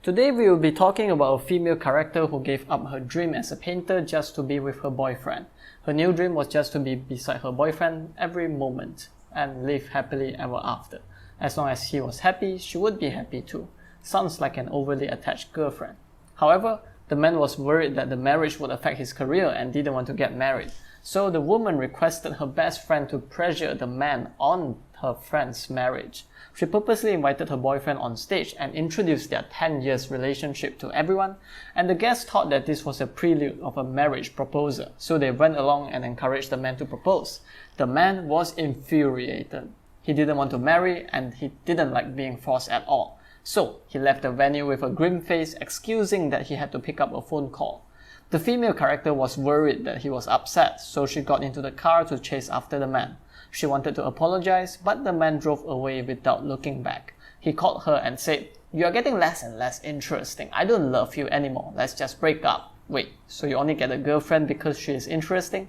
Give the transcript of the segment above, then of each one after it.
Today we will be talking about a female character who gave up her dream as a painter just to be with her boyfriend. Her new dream was just to be beside her boyfriend every moment and live happily ever after. As long as he was happy, she would be happy too. Sounds like an overly attached girlfriend. However, the man was worried that the marriage would affect his career and didn't want to get married. So the woman requested her best friend to pressure the man on her friend's marriage. She purposely invited her boyfriend on stage and introduced their 10 years relationship to everyone, and the guests thought that this was a prelude of a marriage proposal, so they went along and encouraged the man to propose. The man was infuriated. He didn't want to marry and he didn't like being forced at all. So he left the venue with a grim face, excusing that he had to pick up a phone call. The female character was worried that he was upset, so she got into the car to chase after the man. She wanted to apologize, but the man drove away without looking back. He called her and said, "You are getting less and less interesting. I don't love you anymore. Let's just break up." Wait, so you only get a girlfriend because she is interesting?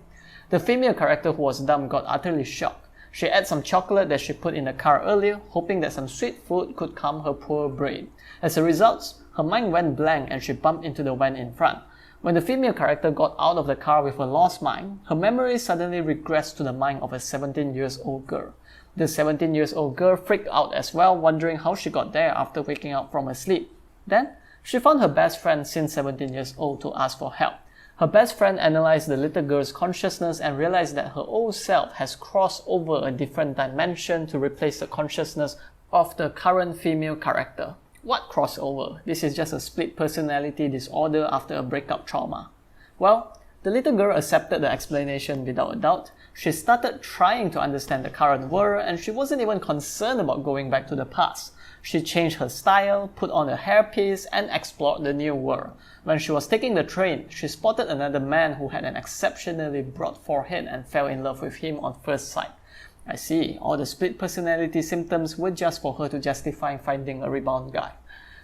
The female character who was dumb got utterly shocked. She ate some chocolate that she put in the car earlier, hoping that some sweet food could calm her poor brain. As a result, her mind went blank and she bumped into the van in front. When the female character got out of the car with a lost mind, her memory suddenly regressed to the mind of a 17-year-old girl. The 17-year-old girl freaked out as well, wondering how she got there after waking up from her sleep. Then, she found her best friend since 17 years old to ask for help. Her best friend analyzed the little girl's consciousness and realized that her old self has crossed over a different dimension to replace the consciousness of the current female character. What crossover? This is just a split personality disorder after a breakup trauma. Well, the little girl accepted the explanation without a doubt. She started trying to understand the current world and she wasn't even concerned about going back to the past. She changed her style, put on a hairpiece, and explored the new world. When she was taking the train, she spotted another man who had an exceptionally broad forehead and fell in love with him on first sight. I see, all the split personality symptoms were just for her to justify finding a rebound guy.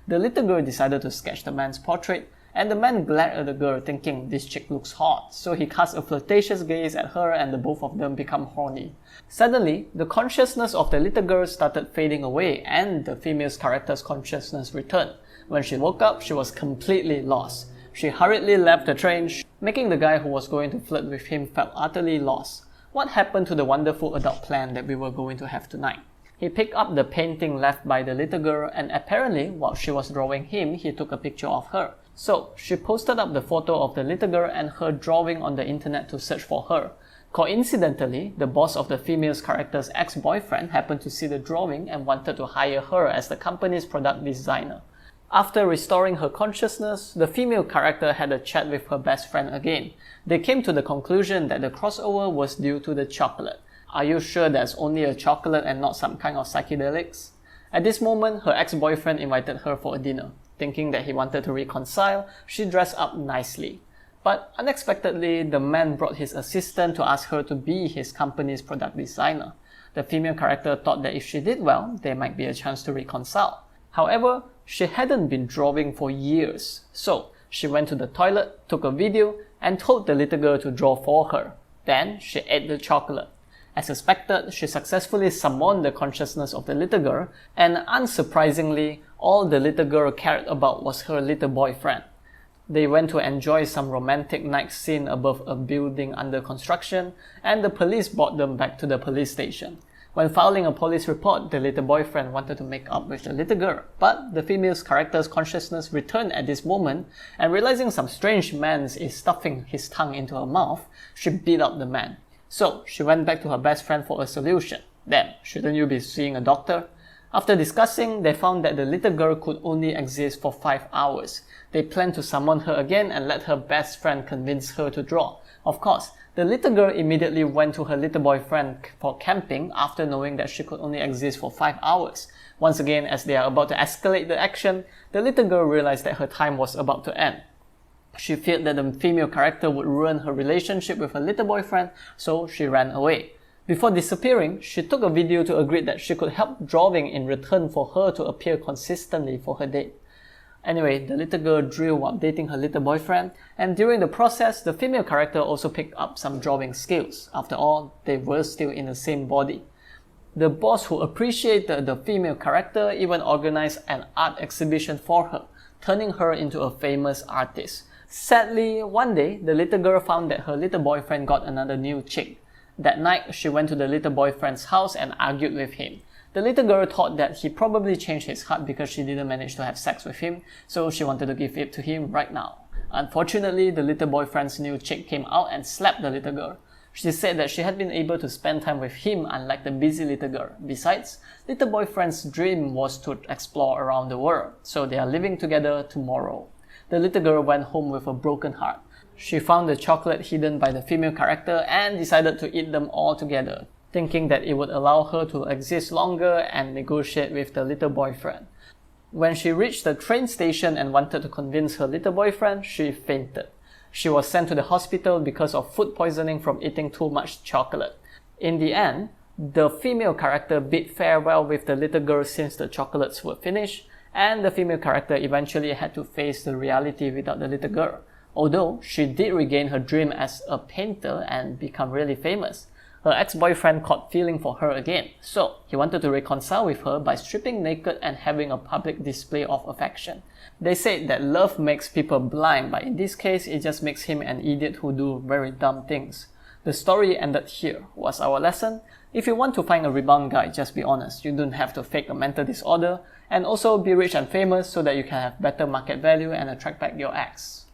The little girl decided to sketch the man's portrait, and the man glared at the girl thinking this chick looks hot, so he cast a flirtatious gaze at her and the both of them become horny. Suddenly, the consciousness of the little girl started fading away and the female's character's consciousness returned. When she woke up, she was completely lost. She hurriedly left the train, making the guy who was going to flirt with him felt utterly lost. What happened to the wonderful adult plan that we were going to have tonight? He picked up the painting left by the little girl and apparently, while she was drawing him, he took a picture of her. So, she posted up the photo of the little girl and her drawing on the internet to search for her. Coincidentally, the boss of the female's character's ex-boyfriend happened to see the drawing and wanted to hire her as the company's product designer. After restoring her consciousness, the female character had a chat with her best friend again. They came to the conclusion that the crossover was due to the chocolate. Are you sure that's only a chocolate and not some kind of psychedelics? At this moment, her ex-boyfriend invited her for a dinner. Thinking that he wanted to reconcile, she dressed up nicely. But unexpectedly, the man brought his assistant to ask her to be his company's product designer. The female character thought that if she did well, there might be a chance to reconcile. However, she hadn't been drawing for years, so she went to the toilet, took a video, and told the little girl to draw for her. Then, she ate the chocolate. As expected, she successfully summoned the consciousness of the little girl, and unsurprisingly, all the little girl cared about was her little boyfriend. They went to enjoy some romantic night scene above a building under construction, and the police brought them back to the police station. When filing a police report, the little boyfriend wanted to make up with the little girl, but the female's character's consciousness returned at this moment, and realizing some strange man is stuffing his tongue into her mouth, she beat up the man. So, she went back to her best friend for a solution. Then, shouldn't you be seeing a doctor? After discussing, they found that the little girl could only exist for 5 hours. They planned to summon her again and let her best friend convince her to draw. Of course, the little girl immediately went to her little boyfriend for camping after knowing that she could only exist for 5 hours. Once again, as they are about to escalate the action, the little girl realized that her time was about to end. She feared that the female character would ruin her relationship with her little boyfriend, so she ran away. Before disappearing, she took a video to agree that she could help drawing in return for her to appear consistently for her date. Anyway, the little girl drew while dating her little boyfriend, and during the process, the female character also picked up some drawing skills. After all, they were still in the same body. The boss, who appreciated the female character, even organized an art exhibition for her, turning her into a famous artist. Sadly, one day, the little girl found that her little boyfriend got another new chick. That night, she went to the little boyfriend's house and argued with him. The little girl thought that he probably changed his heart because she didn't manage to have sex with him, so she wanted to give it to him right now. Unfortunately, the little boyfriend's new chick came out and slapped the little girl. She said that she had been able to spend time with him unlike the busy little girl. Besides, little boyfriend's dream was to explore around the world, so they are living together tomorrow. The little girl went home with a broken heart. She found the chocolate hidden by the female character and decided to eat them all together, thinking that it would allow her to exist longer and negotiate with the little boyfriend. When she reached the train station and wanted to convince her little boyfriend, she fainted. She was sent to the hospital because of food poisoning from eating too much chocolate. In the end, the female character bid farewell with the little girl since the chocolates were finished, and the female character eventually had to face the reality without the little girl. Although she did regain her dream as a painter and become really famous, her ex-boyfriend caught feeling for her again, so he wanted to reconcile with her by stripping naked and having a public display of affection. They said that love makes people blind, but in this case, it just makes him an idiot who do very dumb things. The story ended here. What's our lesson? If you want to find a rebound guy, just be honest. You don't have to fake a mental disorder, and also be rich and famous so that you can have better market value and attract back your ex.